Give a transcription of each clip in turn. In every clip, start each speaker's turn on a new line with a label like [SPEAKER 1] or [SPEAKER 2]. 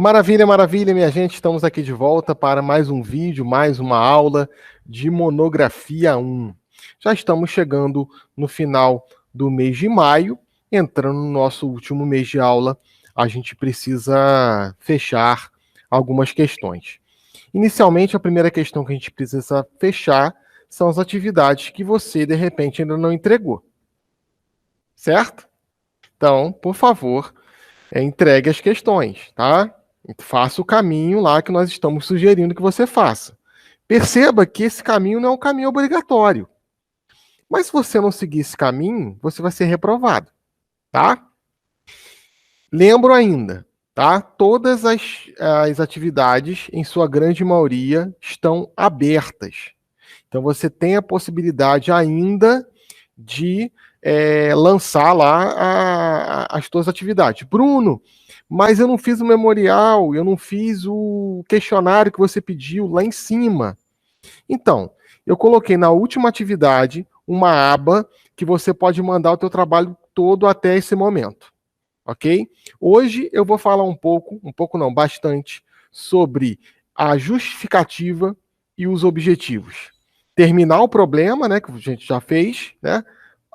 [SPEAKER 1] Maravilha, maravilha, minha gente. Estamos aqui de volta para mais um vídeo, mais uma aula de Monografia 1. Já estamos chegando no final do mês de maio, entrando no nosso último mês de aula. A gente precisa fechar algumas questões. Inicialmente, a primeira questão que a gente precisa fechar são as atividades que você, de repente, ainda não entregou. Certo? Então, por favor, entregue as questões, tá? Faça o caminho lá que nós estamos sugerindo que você faça. Perceba que esse caminho não é um caminho obrigatório. Mas se você não seguir esse caminho, você vai ser reprovado, tá? Lembro ainda, tá? Todas as atividades, em sua grande maioria, estão abertas. Então você tem a possibilidade ainda de lançar lá as suas atividades. Bruno, mas eu não fiz o memorial, eu não fiz o questionário que você pediu lá em cima. Então, eu coloquei na última atividade uma aba que você pode mandar o teu trabalho todo até esse momento, ok? Hoje eu vou falar um pouco não, bastante, sobre a justificativa e os objetivos. Terminar o problema, né, que a gente já fez, né?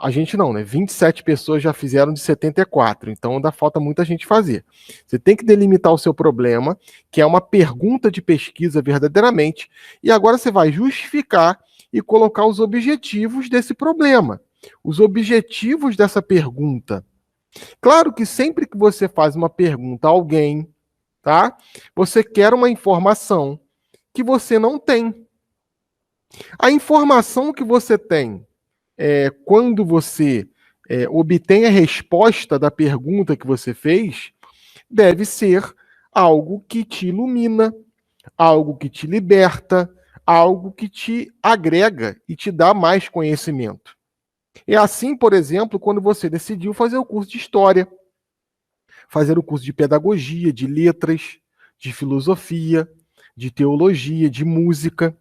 [SPEAKER 1] A gente não, né? 27 pessoas já fizeram de 74, então ainda falta muita gente fazer. Você tem que delimitar o seu problema, que é uma pergunta de pesquisa verdadeiramente, e agora você vai justificar e colocar os objetivos desse problema, os objetivos dessa pergunta. Claro que sempre que você faz uma pergunta a alguém, tá? Você quer uma informação que você não tem. A informação que você tem quando você obtém a resposta da pergunta que você fez, deve ser algo que te ilumina, algo que te liberta, algo que te agrega e te dá mais conhecimento. É assim, por exemplo, quando você decidiu fazer o curso de História, fazer o curso de Pedagogia, de Letras, de Filosofia, de Teologia, de Música.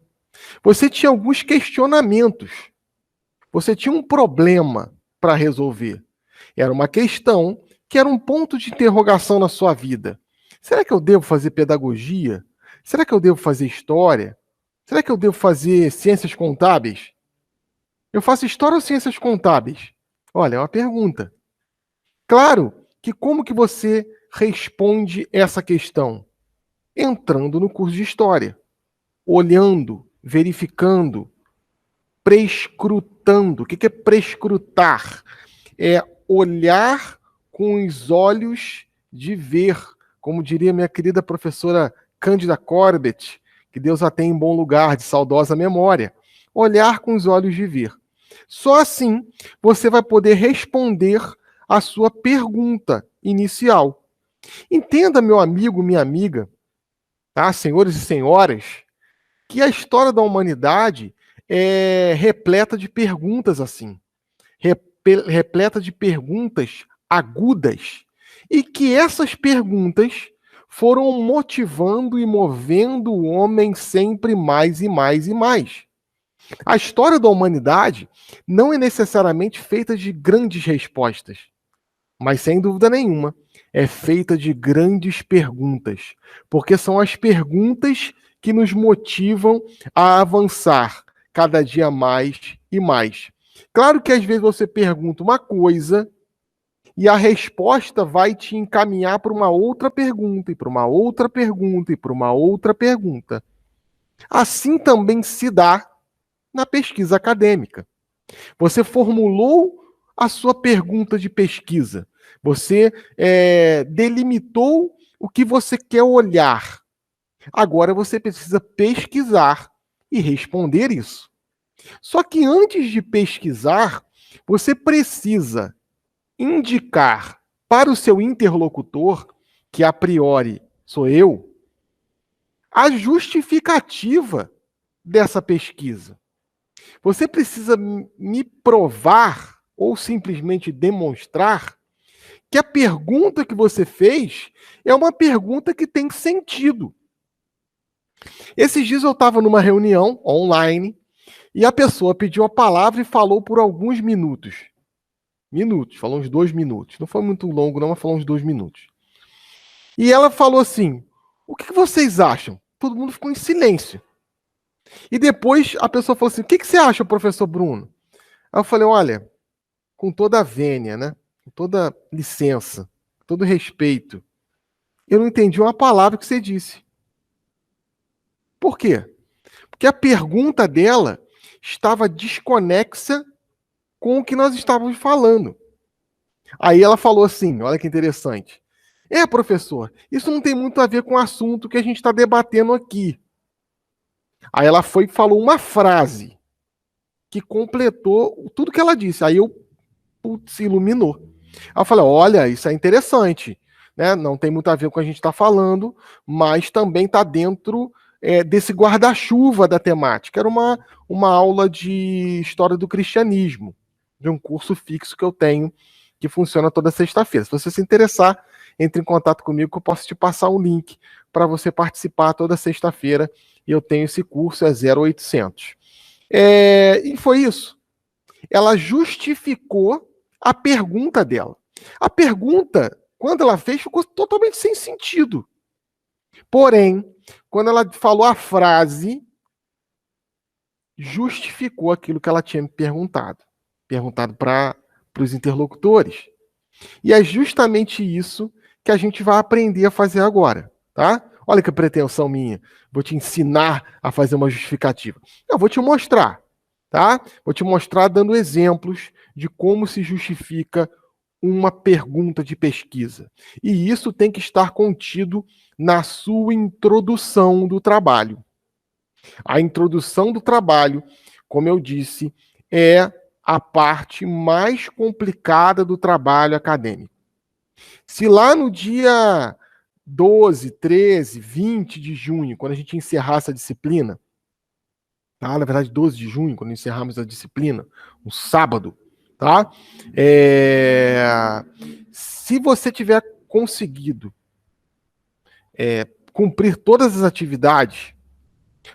[SPEAKER 1] Você tinha alguns questionamentos. Você tinha um problema para resolver. Era uma questão que era um ponto de interrogação na sua vida. Será que eu devo fazer pedagogia? Será que eu devo fazer história? Será que eu devo fazer ciências contábeis? Eu faço história ou ciências contábeis? Olha, é uma pergunta. Claro que como que você responde essa questão? Entrando no curso de história, olhando, verificando, prescrutando. O que é prescrutar? É olhar com os olhos de ver, como diria minha querida professora Cândida Corbett, que Deus a tem em bom lugar, de saudosa memória. Olhar com os olhos de ver. Só assim você vai poder responder a sua pergunta inicial. Entenda, meu amigo, minha amiga, tá, senhores e senhoras, que a história da humanidade é repleta de perguntas assim, repleta de perguntas agudas, e que essas perguntas foram motivando e movendo o homem sempre mais e mais e mais. A história da humanidade não é necessariamente feita de grandes respostas, mas sem dúvida nenhuma é feita de grandes perguntas, porque são as perguntas que nos motivam a avançar cada dia mais e mais. Claro que às vezes você pergunta uma coisa e a resposta vai te encaminhar para uma outra pergunta, e para uma outra pergunta, e para uma outra pergunta. Assim também se dá na pesquisa acadêmica. Você formulou a sua pergunta de pesquisa. Você delimitou o que você quer olhar. Agora você precisa pesquisar e responder isso. Só que antes de pesquisar, você precisa indicar para o seu interlocutor, que a priori sou eu, a justificativa dessa pesquisa. Você precisa me provar ou simplesmente demonstrar que a pergunta que você fez é uma pergunta que tem sentido. Esses dias eu estava numa reunião online e a pessoa pediu a palavra e falou por alguns minutos. Falou uns 2 minutos. Não foi muito longo não, mas falou uns 2 minutos. E ela falou assim, O que vocês acham? Todo mundo ficou em silêncio. E depois a pessoa falou assim: o que você acha, professor Bruno? Aí eu falei: olha, com toda a vênia, né? Com toda licença, todo respeito, eu não entendi uma palavra que você disse. Por quê? Porque a pergunta dela estava desconexa com o que nós estávamos falando. Aí ela falou assim: olha que interessante. Professor, isso não tem muito a ver com o assunto que a gente está debatendo aqui. Aí ela foi e falou uma frase que completou tudo que ela disse. Aí eu, putz, iluminou. Aí eu falei: olha, isso é interessante. Né? Não tem muito a ver com o que a gente está falando, mas também está dentro desse guarda-chuva da temática. Era uma aula de história do cristianismo, de um curso fixo que eu tenho, que funciona toda sexta-feira. Se você se interessar, entre em contato comigo que eu posso te passar um link para você participar toda sexta-feira. E eu tenho esse curso, é 0800. E foi isso. Ela justificou a pergunta dela. A pergunta, quando ela fez, ficou totalmente sem sentido. Porém, quando ela falou a frase, justificou aquilo que ela tinha me perguntado para os interlocutores. E é justamente isso que a gente vai aprender a fazer agora, tá? Olha que pretensão minha. Vou te ensinar a fazer uma justificativa. Eu vou te mostrar, tá? Vou te mostrar dando exemplos de como se justifica uma pergunta de pesquisa. E isso tem que estar contido na sua introdução do trabalho. A introdução do trabalho, como eu disse, é a parte mais complicada do trabalho acadêmico. Se lá no dia 12, 13, 20 de junho, quando a gente encerrar essa disciplina, tá? Na verdade, 12 de junho, quando encerramos a disciplina, um sábado, tá? Se você tiver conseguido cumprir todas as atividades,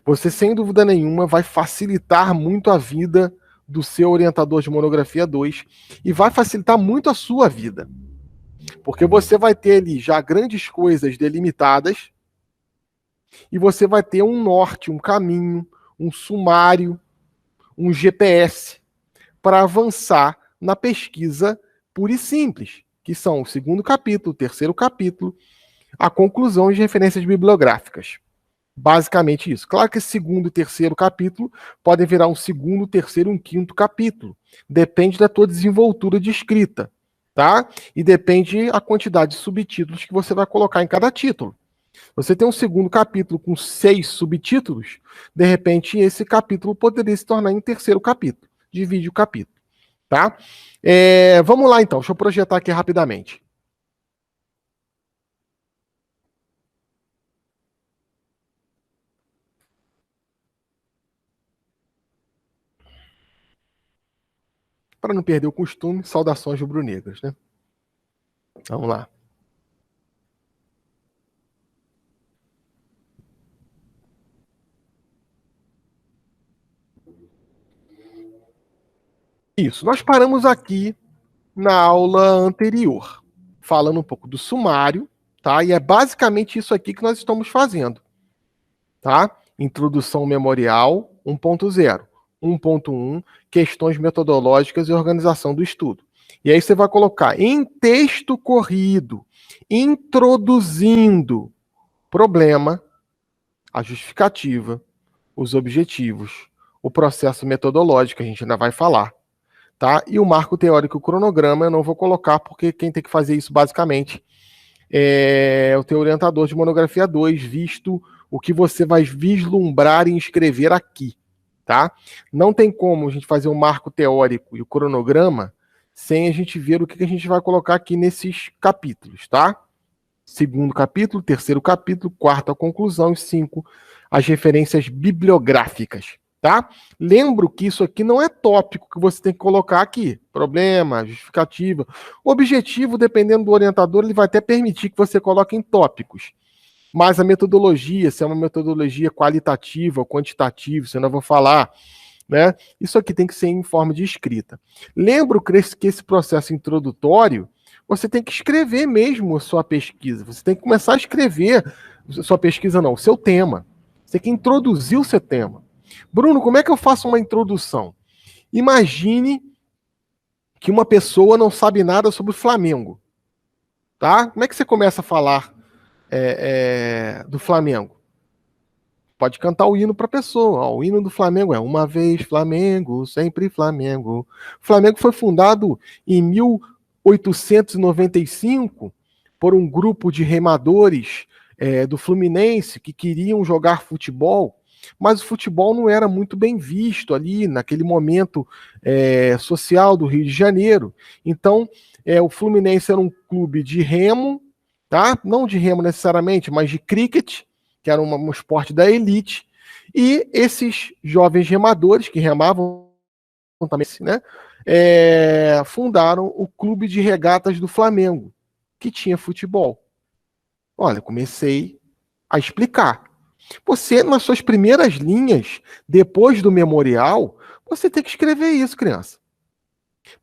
[SPEAKER 1] você, sem dúvida nenhuma, vai facilitar muito a vida do seu orientador de monografia 2 e vai facilitar muito a sua vida. Porque você vai ter ali já grandes coisas delimitadas e você vai ter um norte, um caminho, um sumário, um GPS para avançar na pesquisa pura e simples, que são o segundo capítulo, o terceiro capítulo, a conclusão de referências bibliográficas. Basicamente isso. Claro que esse segundo e terceiro capítulo podem virar um segundo, terceiro e um quinto capítulo. Depende da tua desenvoltura de escrita, tá? E depende a quantidade de subtítulos que você vai colocar em cada título. Você tem um segundo capítulo com 6 subtítulos, de repente esse capítulo poderia se tornar em um terceiro capítulo. Divide o capítulo, tá? Vamos lá então, deixa eu projetar aqui rapidamente. Para não perder o costume, saudações rubro-negras, né? Vamos lá. Isso, nós paramos aqui na aula anterior, falando um pouco do sumário, tá? E é basicamente isso aqui que nós estamos fazendo, tá? Introdução memorial 1.0, 1.1, questões metodológicas e organização do estudo. E aí você vai colocar em texto corrido, introduzindo problema, a justificativa, os objetivos, o processo metodológico, a gente ainda vai falar, tá? E o marco teórico e o cronograma eu não vou colocar, porque quem tem que fazer isso basicamente é o teu orientador de monografia 2, visto o que você vai vislumbrar e escrever aqui, tá? Não tem como a gente fazer o marco teórico e o cronograma sem a gente ver o que a gente vai colocar aqui nesses capítulos, tá? Segundo capítulo, terceiro capítulo, quarto a conclusão e 5 as referências bibliográficas, tá? Lembro que isso aqui não é tópico que você tem que colocar aqui. Problema, justificativa. O objetivo, dependendo do orientador, ele vai até permitir que você coloque em tópicos. Mas a metodologia, se é uma metodologia qualitativa ou quantitativa, se eu não vou falar, né? Isso aqui tem que ser em forma de escrita. Lembro que esse processo introdutório, você tem que escrever mesmo a sua pesquisa. Você tem que começar a escrever Sua pesquisa não, o seu tema. Você tem que introduzir o seu tema. Bruno, como é que eu faço uma introdução? Imagine que uma pessoa não sabe nada sobre o Flamengo, tá? Como é que você começa a falar do Flamengo? Pode cantar o hino para a pessoa. Ó, o hino do Flamengo é uma vez Flamengo, sempre Flamengo. O Flamengo foi fundado em 1895 por um grupo de remadores do Fluminense que queriam jogar futebol, mas o futebol não era muito bem visto ali naquele momento social do Rio de Janeiro. Então, o Fluminense era um clube de remo, tá? Não de remo necessariamente, mas de cricket, que era um esporte da elite, e esses jovens remadores que remavam também, né, fundaram o Clube de Regatas do Flamengo, que tinha futebol. Olha, comecei a explicar. Você, nas suas primeiras linhas, depois do memorial, você tem que escrever isso, criança.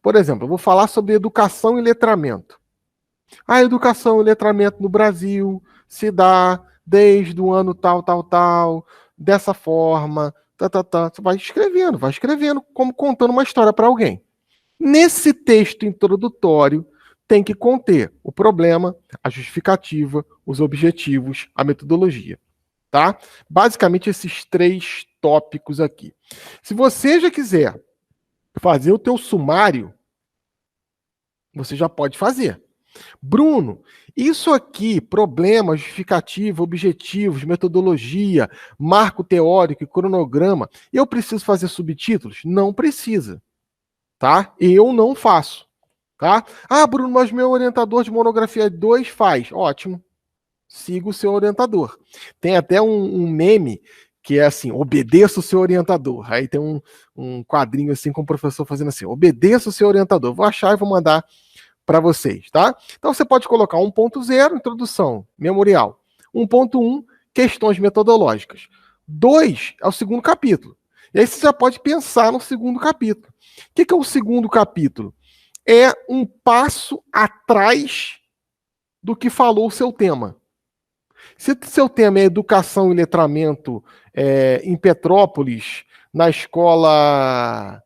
[SPEAKER 1] Por exemplo, eu vou falar sobre educação e letramento. A educação e letramento no Brasil se dá desde o ano tal, tal, tal, dessa forma, tá, tá, tá. Você vai escrevendo, como contando uma história para alguém. Nesse texto introdutório, tem que conter o problema, a justificativa, os objetivos, a metodologia, tá? Basicamente esses 3 tópicos aqui. Se você já quiser fazer o teu sumário, você já pode fazer. Bruno, isso aqui, problema, justificativa, objetivos, metodologia, marco teórico e cronograma, eu preciso fazer subtítulos? Não precisa, tá? Eu não faço, tá? Ah, Bruno, mas meu orientador de monografia 2 faz. Ótimo, siga o seu orientador. Tem até um meme que é assim, obedeça o seu orientador. Aí tem um quadrinho assim com o professor fazendo assim, obedeça o seu orientador. Vou achar e vou mandar para vocês, tá? Então você pode colocar 1.0, introdução, memorial. 1.1, questões metodológicas. 2 é o segundo capítulo. E aí você já pode pensar no segundo capítulo. O que é o segundo capítulo? É um passo atrás do que falou o seu tema. Se seu tema é educação e letramento em Petrópolis, na escola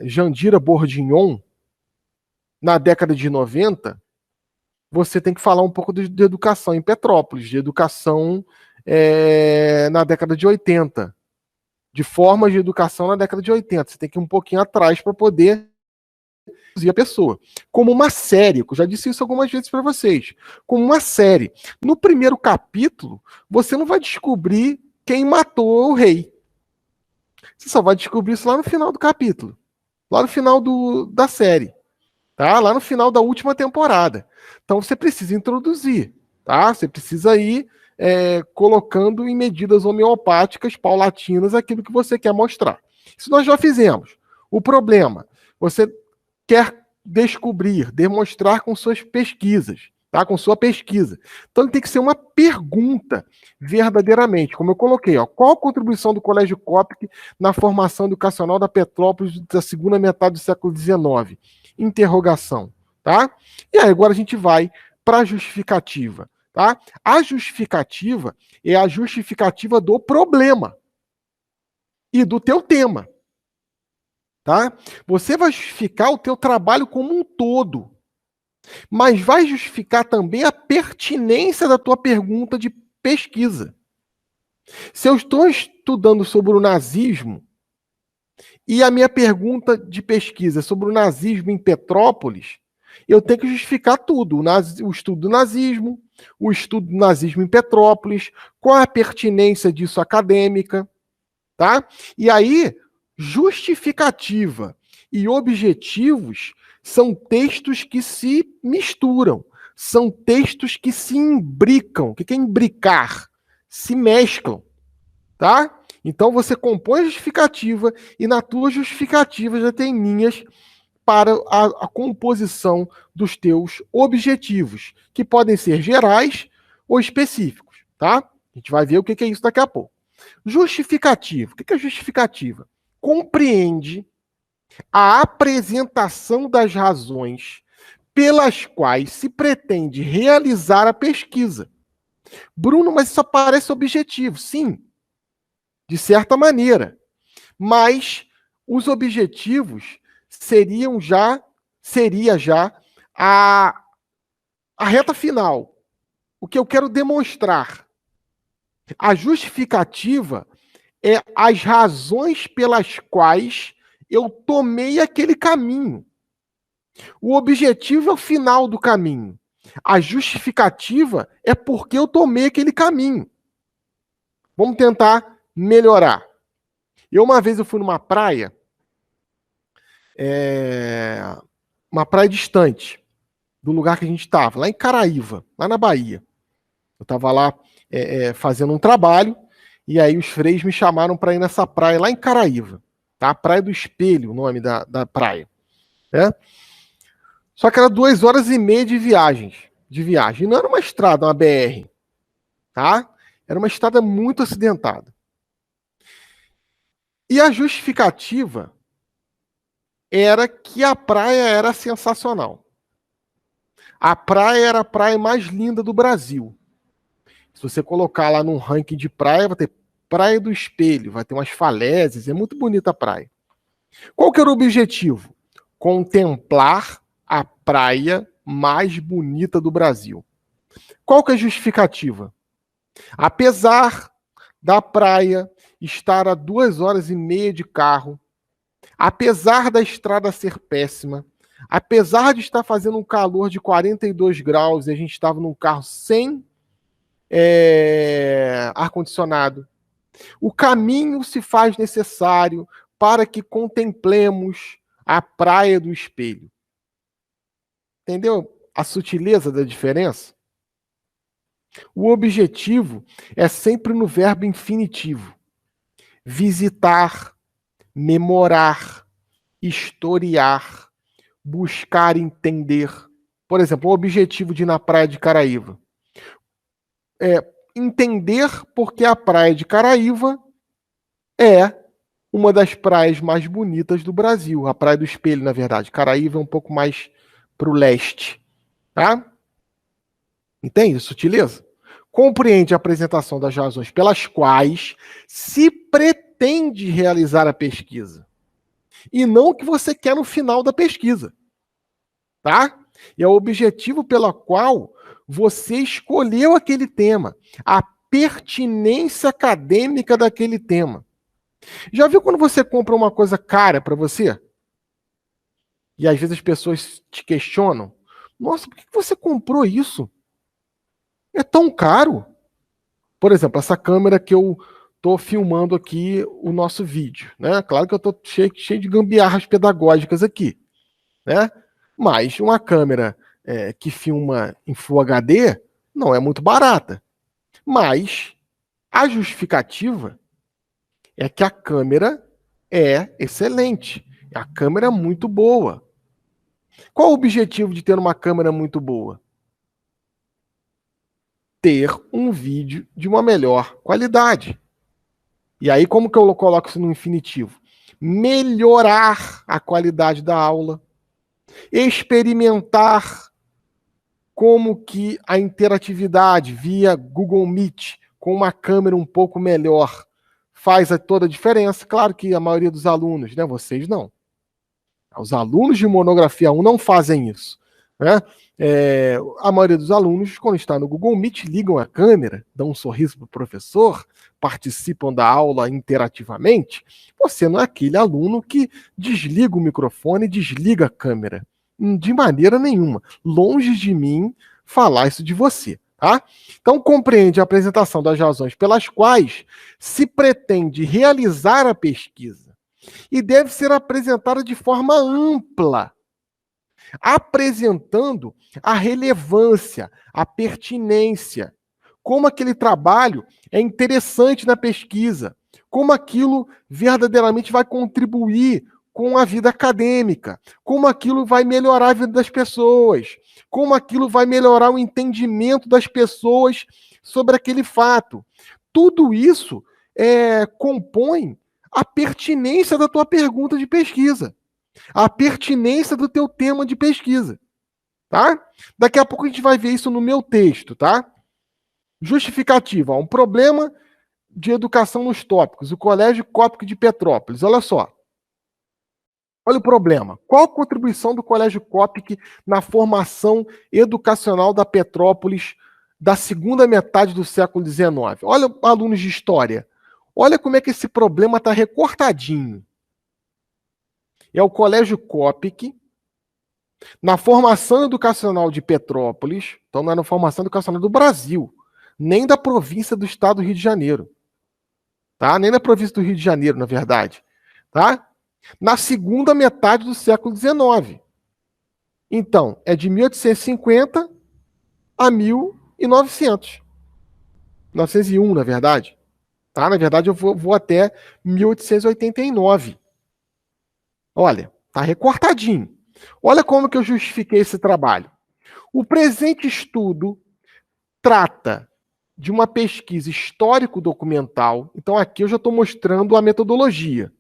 [SPEAKER 1] Jandira Bordignon, na década de 90, você tem que falar um pouco de educação em Petrópolis, de educação na década de 80, de formas de educação na década de 80. Você tem que ir um pouquinho atrás para poder reduzir a pessoa. Como uma série, eu já disse isso algumas vezes para vocês, como uma série. No primeiro capítulo, você não vai descobrir quem matou o rei. Você só vai descobrir isso lá no final do capítulo, lá no final da série. Tá? Lá no final da última temporada. Então você precisa introduzir, tá? Você precisa ir colocando em medidas homeopáticas, paulatinas, aquilo que você quer mostrar. Isso nós já fizemos. O problema, você quer descobrir, demonstrar com suas pesquisas, tá? Com sua pesquisa. Então tem que ser uma pergunta, verdadeiramente. Como eu coloquei, ó, qual a contribuição do Colégio Coppic na formação educacional da Petrópolis da segunda metade do século XIX? Interrogação, tá? E aí agora a gente vai para a justificativa, tá? A justificativa é a justificativa do problema e do teu tema, tá? Você vai justificar o teu trabalho como um todo, mas vai justificar também a pertinência da tua pergunta de pesquisa. Se eu estou estudando sobre o nazismo e a minha pergunta de pesquisa é sobre o nazismo em Petrópolis, eu tenho que justificar tudo. O estudo do nazismo em Petrópolis, qual a pertinência disso acadêmica, tá? E aí, justificativa e objetivos são textos que se misturam, são textos que se imbricam. O que é imbricar? Se mesclam, tá? Então você compõe a justificativa e na tua justificativa já tem linhas para a composição dos teus objetivos, que podem ser gerais ou específicos, tá? A gente vai ver o que é isso daqui a pouco. Justificativa. O que é justificativa? Compreende a apresentação das razões pelas quais se pretende realizar a pesquisa. Bruno, mas isso parece objetivo. Sim, de certa maneira. Mas os objetivos seria já a reta final. O que eu quero demonstrar. A justificativa é as razões pelas quais eu tomei aquele caminho. O objetivo é o final do caminho. A justificativa é porque eu tomei aquele caminho. Vamos tentar melhorar. Uma vez eu fui numa praia, uma praia distante do lugar que a gente estava, lá em Caraíva, lá na Bahia. Eu estava lá fazendo um trabalho, e aí os freios me chamaram para ir nessa praia lá em Caraíva, tá? Praia do Espelho, o nome da praia. Né? Só que era 2 horas e meia de viagem. E não era uma estrada, uma BR. Tá? Era uma estrada muito acidentada. E a justificativa era que a praia era sensacional. A praia era a praia mais linda do Brasil. Se você colocar lá num ranking de praia, vai ter Praia do Espelho, vai ter umas falésias, é muito bonita a praia. Qual que era o objetivo? Contemplar a praia mais bonita do Brasil. Qual que é a justificativa? Apesar da praia estar a 2 horas e meia de carro, apesar da estrada ser péssima, apesar de estar fazendo um calor de 42 graus e a gente estava num carro sem ar-condicionado, o caminho se faz necessário para que contemplemos a Praia do Espelho. Entendeu a sutileza da diferença? O objetivo é sempre no verbo infinitivo. Visitar, memorar, historiar, buscar entender. Por exemplo, o objetivo de ir na Praia de Caraíva é entender porque a Praia de Caraíva é uma das praias mais bonitas do Brasil. A Praia do Espelho, na verdade. Caraíva é um pouco mais para o leste. Tá? Entende? Sutileza? Compreende a apresentação das razões pelas quais se pretende realizar a pesquisa. E não o que você quer no final da pesquisa. Tá? E é o objetivo pelo qual você escolheu aquele tema. A pertinência acadêmica daquele tema. Já viu quando você compra uma coisa cara para você? E às vezes as pessoas te questionam. Nossa, por que você comprou isso? É tão caro. Por exemplo, essa câmera que eu estou filmando aqui o nosso vídeo. Né? Claro que eu estou cheio de gambiarras pedagógicas aqui. Né? Mas uma câmera que filma em Full HD não é muito barata. Mas a justificativa é que a câmera é excelente. A câmera é muito boa. Qual o objetivo de ter uma câmera muito boa? Ter um vídeo de uma melhor qualidade. E aí, como que eu coloco isso no infinitivo? Melhorar a qualidade da aula. Experimentar como que a interatividade via Google Meet com uma câmera um pouco melhor faz toda a diferença. Claro que a maioria dos alunos, né? Vocês não. Os alunos de monografia 1 não fazem isso. Né? A maioria dos alunos, quando está no Google Meet, ligam a câmera, dão um sorriso para o professor, participam da aula interativamente. Você não é aquele aluno que desliga o microfone e desliga a câmera. De maneira nenhuma. Longe de mim falar isso de você. Tá? Então, compreende a apresentação das razões pelas quais se pretende realizar a pesquisa e deve ser apresentada de forma ampla, apresentando a relevância, a pertinência, como aquele trabalho é interessante na pesquisa, como aquilo verdadeiramente vai contribuir com a vida acadêmica, como aquilo vai melhorar a vida das pessoas, como aquilo vai melhorar o entendimento das pessoas sobre aquele fato. Tudo isso compõe a pertinência da tua pergunta de pesquisa, a pertinência do teu tema de pesquisa, tá? Daqui a pouco a gente vai ver isso no meu texto, tá? Justificativa, um problema de educação nos tópicos, o Colégio Cópico de Petrópolis. Olha só. Olha o problema. Qual a contribuição do Colégio Cópico na formação educacional da Petrópolis da segunda metade do século XIX? Olha, alunos de história. Olha como é que esse problema está recortadinho. É o Colégio Cópico na formação educacional de Petrópolis, então não é na formação educacional do Brasil, nem da província do estado do Rio de Janeiro. Tá? Nem da província do Rio de Janeiro, na verdade. Tá? Na segunda metade do século XIX. Então, é de 1850 a 1900. 1901, na verdade. Tá? Na verdade, eu vou até 1889. Olha, tá recortadinho. Olha como que eu justifiquei esse trabalho. O presente estudo trata de uma pesquisa histórico-documental. Então, aqui eu já estou mostrando a metodologia.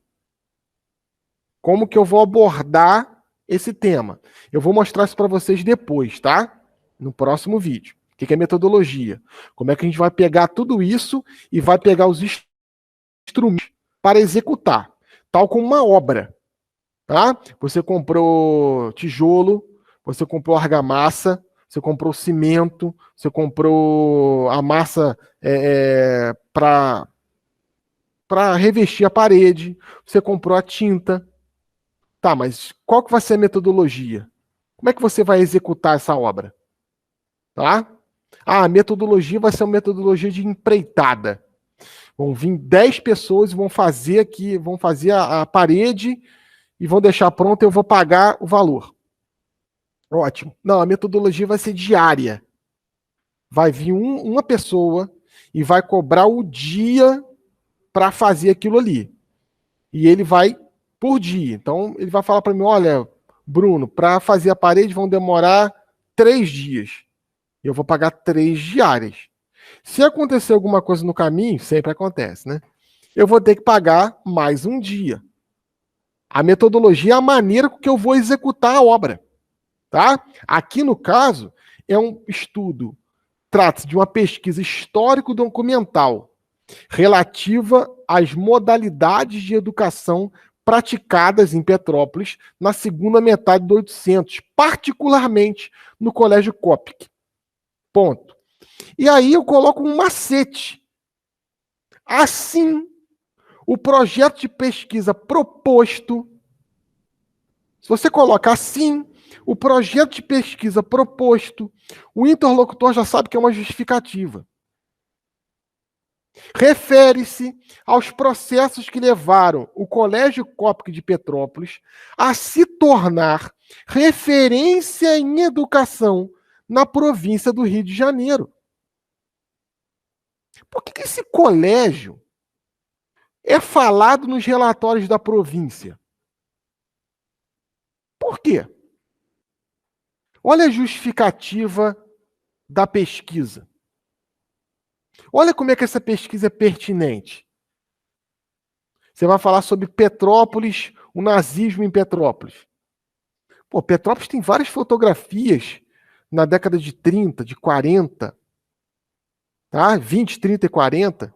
[SPEAKER 1] Como que eu vou abordar esse tema. Eu vou mostrar isso para vocês depois, tá? No próximo vídeo. O que é metodologia? Como é que a gente vai pegar tudo isso e vai pegar os instrumentos para executar, tal como uma obra. Tá? Você comprou tijolo, você comprou argamassa, você comprou cimento, você comprou a massa para revestir a parede, você comprou a tinta. Tá, mas qual que vai ser a metodologia? Como é que você vai executar essa obra? Tá? Ah, a metodologia vai ser uma metodologia de empreitada. Vão vir 10 pessoas e vão fazer aqui, vão fazer a parede e vão deixar pronta e eu vou pagar o valor. Ótimo. Não, a metodologia vai ser diária. Vai vir uma pessoa e vai cobrar o dia para fazer aquilo ali. E ele vai por dia. Então, ele vai falar para mim, olha, Bruno, para fazer a parede vão demorar 3 dias. Eu vou pagar 3 diárias. Se acontecer alguma coisa no caminho, sempre acontece, né? Eu vou ter que pagar mais um dia. A metodologia é a maneira com que eu vou executar a obra. Tá? Aqui, no caso, é um estudo, trata-se de uma pesquisa histórico-documental relativa às modalidades de educação praticadas em Petrópolis na segunda metade do 800, particularmente no Colégio Cópico. Ponto. E aí eu coloco um macete. Assim, o projeto de pesquisa proposto, se você coloca assim, o projeto de pesquisa proposto, o interlocutor já sabe que é uma justificativa. Refere-se aos processos que levaram o Colégio Cópico de Petrópolis a se tornar referência em educação na província do Rio de Janeiro. Por que esse colégio é falado nos relatórios da província? Por quê? Olha a justificativa da pesquisa. Olha como é que essa pesquisa é pertinente. Você vai falar sobre Petrópolis, o nazismo em Petrópolis. Pô, Petrópolis tem várias fotografias na década de 30, de 40, tá? 20, 30 e 40,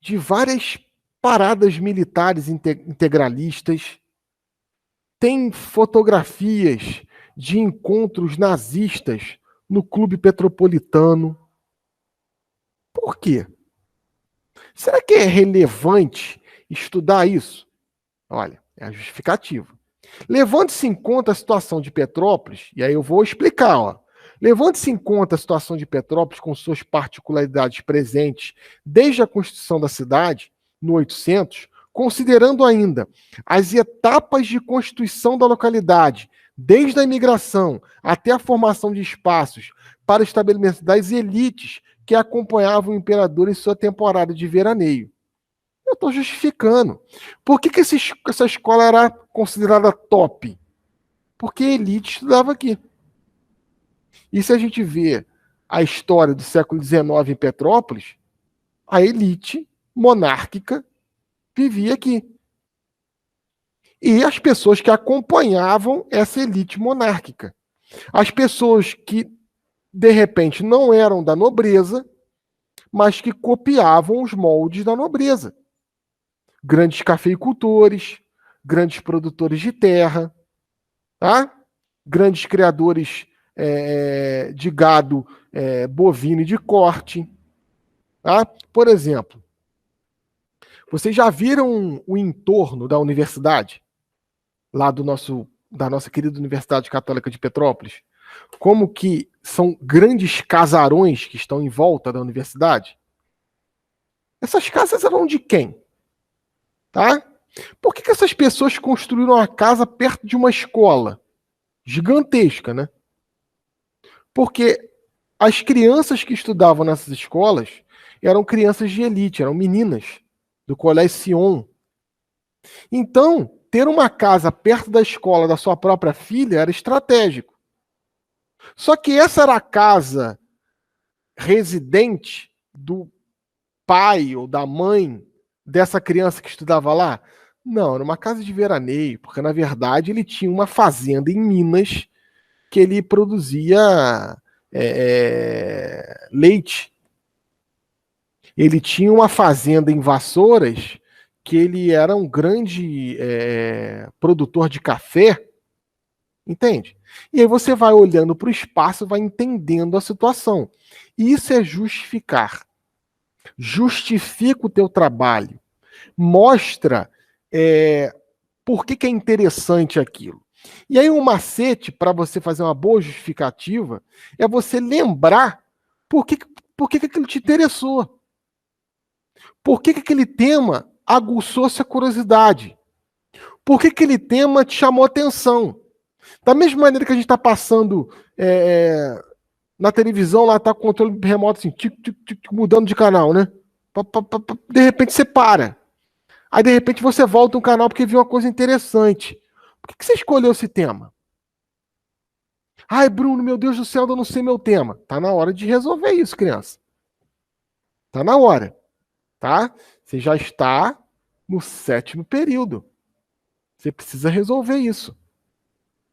[SPEAKER 1] de várias paradas militares integralistas. Tem fotografias de encontros nazistas no Clube Petropolitano. Por quê? Será que é relevante estudar isso? Olha, é a justificativa. Levando-se em conta a situação de Petrópolis, e aí eu vou explicar, ó. Levando-se em conta a situação de Petrópolis com suas particularidades presentes desde a constituição da cidade, no 800, considerando ainda as etapas de constituição da localidade, desde a imigração até a formação de espaços para o estabelecimento das elites que acompanhavam o imperador em sua temporada de veraneio. Eu estou justificando. Por que essa escola era considerada top? Porque a elite estudava aqui. E se a gente vê a história do século XIX em Petrópolis, a elite monárquica vivia aqui. E as pessoas que acompanhavam essa elite monárquica. As pessoas que, de repente, não eram da nobreza, mas que copiavam os moldes da nobreza. Grandes cafeicultores, grandes produtores de terra, tá? Grandes criadores de gado bovino e de corte. Tá? Por exemplo, vocês já viram o entorno da universidade? Lá da nossa querida Universidade Católica de Petrópolis? Como que são grandes casarões que estão em volta da universidade? Essas casas eram de quem? Tá? Por que essas pessoas construíram a casa perto de uma escola? Gigantesca, né? Porque as crianças que estudavam nessas escolas eram crianças de elite, eram meninas do Colégio Sion. Então, ter uma casa perto da escola da sua própria filha era estratégico. Só que essa era a casa residente do pai ou da mãe dessa criança que estudava lá? Não, era uma casa de veraneio, porque na verdade ele tinha uma fazenda em Minas que ele produzia leite. Ele tinha uma fazenda em Vassouras que ele era um grande produtor de café, entende? E aí você vai olhando para o espaço, vai entendendo a situação. Isso é justificar. Justifica o teu trabalho. Mostra por que é interessante aquilo. E aí um macete para você fazer uma boa justificativa é você lembrar por que aquilo te interessou. Por que aquele tema aguçou sua curiosidade? Por que aquele tema te chamou atenção? Da mesma maneira que a gente está passando na televisão, lá está com o controle remoto assim, mudando de canal, né? De repente você para. Aí de repente você volta um canal porque viu uma coisa interessante. Por que você escolheu esse tema? Ai, Bruno, meu Deus do céu, eu não sei meu tema. Tá na hora de resolver isso, criança. Tá na hora. Tá? Você já está no 7º período. Você precisa resolver isso.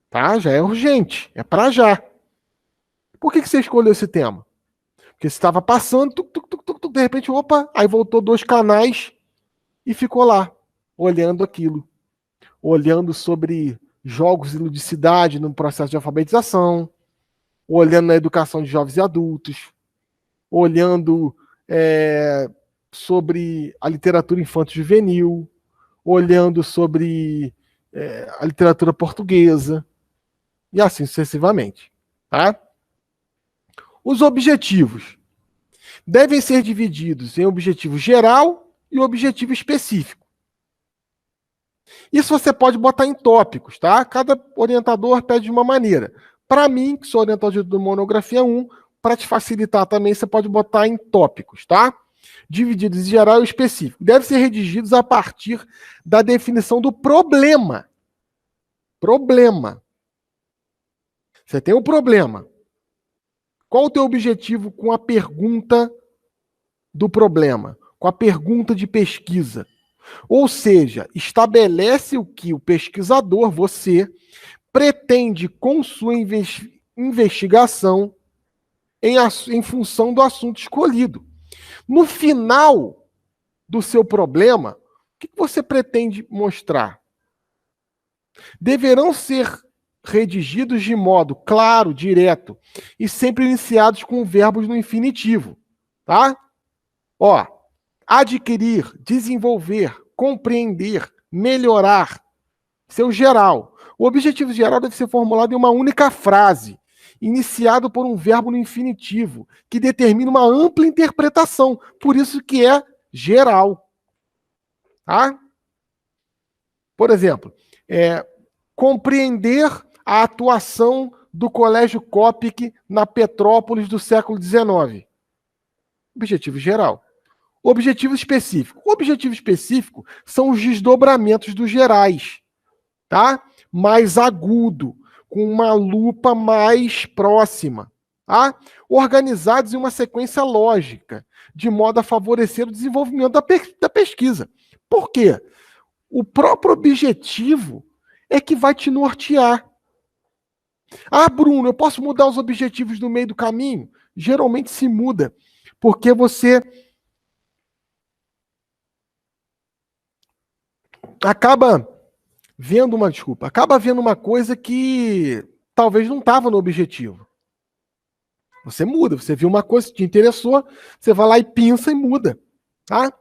[SPEAKER 1] Tá? Já é urgente. É para já. Por que você escolheu esse tema? Porque você estava passando, de repente, opa, aí voltou 2 canais e ficou lá, olhando aquilo. Olhando sobre jogos e ludicidade no processo de alfabetização, olhando na educação de jovens e adultos, olhando sobre a literatura infanto-juvenil, olhando sobre a literatura portuguesa, e assim sucessivamente. Tá? Os objetivos devem ser divididos em objetivo geral e objetivo específico. Isso você pode botar em tópicos, tá? Cada orientador pede de uma maneira. Para mim, que sou orientador de monografia 1, para te facilitar também, você pode botar em tópicos, tá? Divididos em geral e específico. Devem ser redigidos a partir da definição do problema. Problema. Você tem um problema. Qual o teu objetivo com a pergunta do problema? Com a pergunta de pesquisa? Ou seja, estabelece o que o pesquisador, você, pretende com sua investigação em função do assunto escolhido. No final do seu problema, o que você pretende mostrar? Deverão ser redigidos de modo claro, direto e sempre iniciados com verbos no infinitivo, tá? Ó, adquirir, desenvolver, compreender, melhorar, seu geral. O objetivo geral deve ser formulado em uma única frase, iniciado por um verbo no infinitivo, que determina uma ampla interpretação, por isso que é geral. Tá? Por exemplo, compreender a atuação do Colégio Copic na Petrópolis do século XIX. Objetivo geral. Objetivo específico. O objetivo específico são os desdobramentos dos gerais, tá? Mais agudo, com uma lupa mais próxima, tá? Organizados em uma sequência lógica, de modo a favorecer o desenvolvimento da pesquisa. Por quê? O próprio objetivo é que vai te nortear. Ah, Bruno, eu posso mudar os objetivos no meio do caminho? Geralmente se muda, Porque você acaba vendo uma coisa que talvez não estava no objetivo. Você muda, você viu uma coisa que te interessou, você vai lá e pinça e muda, tá?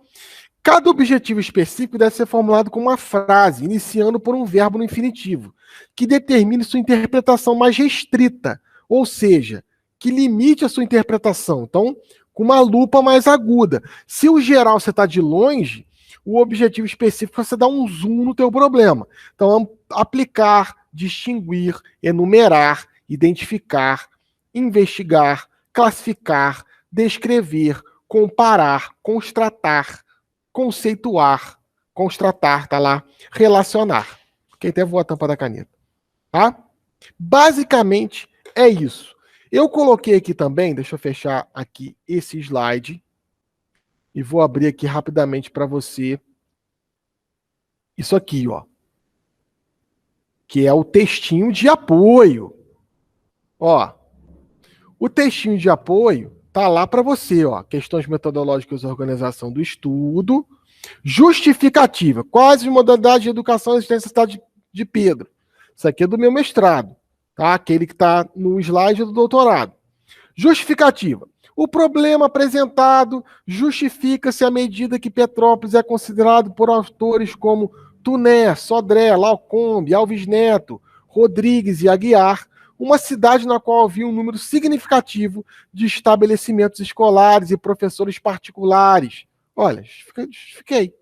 [SPEAKER 1] Cada objetivo específico deve ser formulado com uma frase, iniciando por um verbo no infinitivo, que determine sua interpretação mais restrita, ou seja, que limite a sua interpretação. Então, com uma lupa mais aguda. Se o geral você está de longe, o objetivo específico você dá um zoom no teu problema. Então, aplicar, distinguir, enumerar, identificar, investigar, classificar, descrever, comparar, constatar, conceituar, constatar, tá lá, relacionar. Fiquei até voa a tampa da caneta, tá? Basicamente é isso. Eu coloquei aqui também, deixa eu fechar aqui esse slide e vou abrir aqui rapidamente para você isso aqui, ó, que é o textinho de apoio. Ó, o textinho de apoio tá lá para você, ó, questões metodológicas de organização do estudo, justificativa, quais as modalidades de educação existentes na cidade de Pedro. Isso aqui é do meu mestrado, tá? Aquele que está no slide do doutorado. Justificativa. O problema apresentado justifica-se à medida que Petrópolis é considerado por autores como Tuné, Sodré, Lacombe, Alves Neto, Rodrigues e Aguiar, uma cidade na qual havia um número significativo de estabelecimentos escolares e professores particulares. Olha, justifiquei,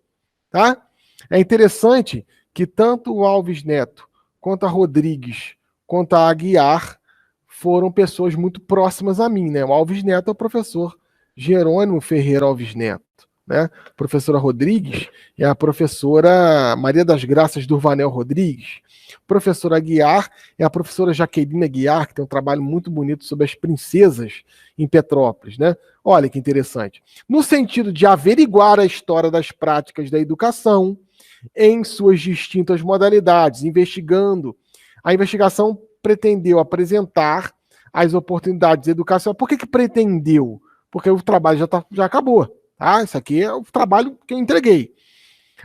[SPEAKER 1] tá? É interessante que tanto o Alves Neto, quanto a Rodrigues, quanto a Aguiar foram pessoas muito próximas a mim, né? O Alves Neto é o professor Jerônimo Ferreira Alves Neto, né? A professora Rodrigues é a professora Maria das Graças Durvanel Rodrigues. A professora Aguiar é a professora Jaqueline Aguiar, que tem um trabalho muito bonito sobre as princesas em Petrópolis, né? Olha que interessante. No sentido de averiguar a história das práticas da educação em suas distintas modalidades, investigando. A investigação pretendeu apresentar as oportunidades educacionais. Por que pretendeu? Porque o trabalho já acabou. Tá? Isso aqui é o trabalho que eu entreguei.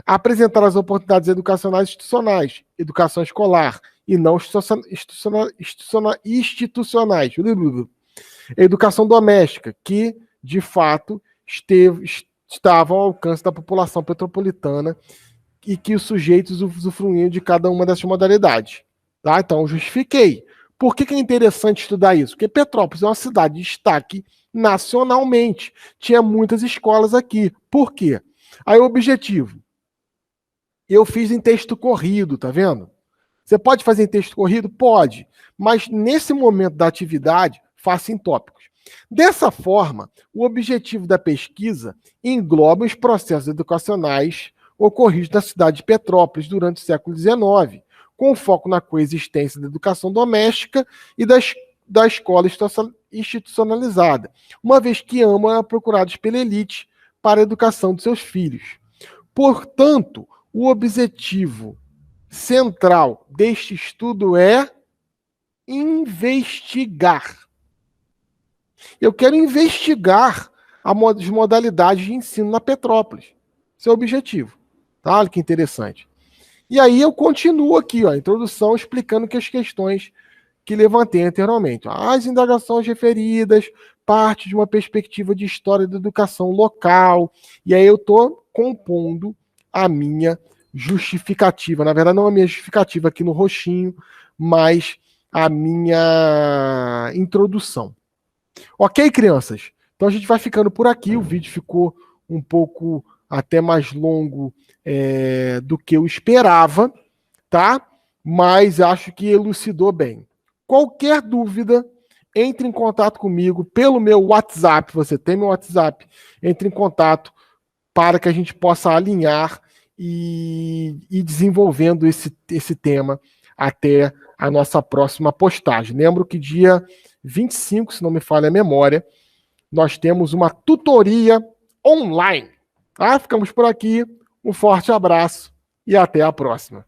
[SPEAKER 1] Apresentar as oportunidades educacionais institucionais, educação escolar e não institucionais. Educação doméstica, que, de fato, estava ao alcance da população petropolitana e que os sujeitos usufruíam de cada uma dessas modalidades. Tá? Então, eu justifiquei. Por que é interessante estudar isso? Porque Petrópolis é uma cidade de destaque nacionalmente. Tinha muitas escolas aqui. Por quê? Aí o objetivo. Eu fiz em texto corrido, tá vendo? Você pode fazer em texto corrido? Pode. Mas nesse momento da atividade, faça em tópicos. Dessa forma, o objetivo da pesquisa engloba os processos educacionais ocorridos na cidade de Petrópolis durante o século XIX, com foco na coexistência da educação doméstica e da escola institucionalizada, uma vez que ambos eram procurados pela elite para a educação de seus filhos. Portanto, o objetivo central deste estudo é investigar. Eu quero investigar as modalidades de ensino na Petrópolis. Esse é o objetivo. Tá? Olha que interessante. E aí eu continuo aqui, ó, a introdução explicando que as questões que levantei anteriormente. As indagações referidas, parte de uma perspectiva de história da educação local. E aí eu estou compondo a minha justificativa. Na verdade, não a minha justificativa aqui no roxinho, mas a minha introdução. Ok, crianças? Então a gente vai ficando por aqui. O vídeo ficou um pouco até mais longo do que eu esperava, tá? Mas acho que elucidou bem. Qualquer dúvida, entre em contato comigo pelo meu WhatsApp. Você tem meu WhatsApp? Entre em contato para que a gente possa alinhar e ir desenvolvendo esse tema até a nossa próxima postagem. Lembro que dia 25, se não me falha a memória, nós temos uma tutoria online. Tá? Ficamos por aqui. Um forte abraço e até a próxima.